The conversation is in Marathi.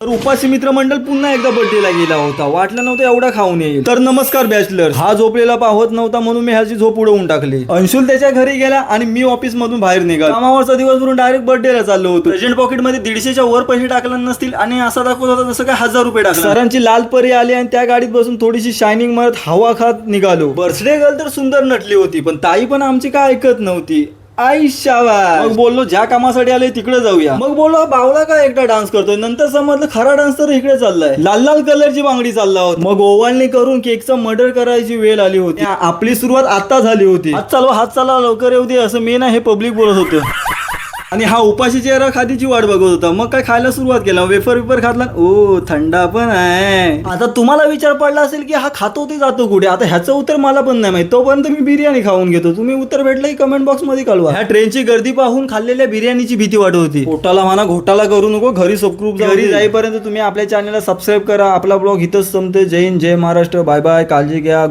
तर उपाशी मित्रमंडळ पुन्हा एकदा बर्थडेला गेला होता. वाटलं नव्हतं एवढा खाऊन येईल. तर नमस्कार बॅचलर. हा झोपलेला पाहत नव्हता म्हणून मी ह्याची झोप उडवून टाकली. अंशुल त्याच्या घरी गेला आणि मी ऑफिस मधून बाहेर निघालो. कामावरचा दिवस भरून डायरेक्ट बर्थडेला चाललो होतो. प्रेझेंट पॉकेट मध्ये 150च्या वर पैसे टाकले नसतील आणि असा दाखवत होता जसं काय 1000 रुपये टाकले. सरांची लाल परी आली आणि त्या गाडीत बसून थोडीशी शायनिंग मारत हवा खात निघालो. बर्थडे गर्ल तर सुंदर नटली होती पण ताई पण आमची काय ऐकत नव्हती. आई शाबास. मग बोललो ज्या कामासाठी आले तिकडे जाऊया. मग बोललो हा बावळा काय एकटा डान्स करतोय. नंतर समजलं खरा डान्स तर इकडे चाललाय. लाल लाल कलरची बांगडी चालला होता. मग ओवाळणी करून केकचा मर्डर करायची वेळ आली होती. आपली सुरुवात आता झाली होती. हात चालवा लवकर येऊ दे असं मी ना हे पब्लिक बोलत होतं. आणि हा उपाशी चेहरा खादीची वाट बघत होता. मग काय खायला सुरुवात केला. वेफर खातला. ओ थंडा पण आहे. आता तुम्हाला विचार पडला असेल की हा खातो ते जातो कुठे. आता ह्याचं उत्तर मला पण नाही माहिती. तोपर्यंत मी बिर्याणी खाऊन घेतो. तुम्ही उत्तर भेटलं की कमेंट बॉक्स मध्ये कळवा. ह्या ट्रेनची गर्दी पाहून खाल्लेल्या बिर्याणीची भीती वाटत होती. पोटाला म्हणा घोटाला करू नको. घरी घरी जाईपर्यंत तुम्ही आपल्या चॅनलला सबस्क्राईब करा. आपला ब्लॉग इथंच संपते. जय हिंद जय महाराष्ट्र. Bye bye. काळजी घ्या.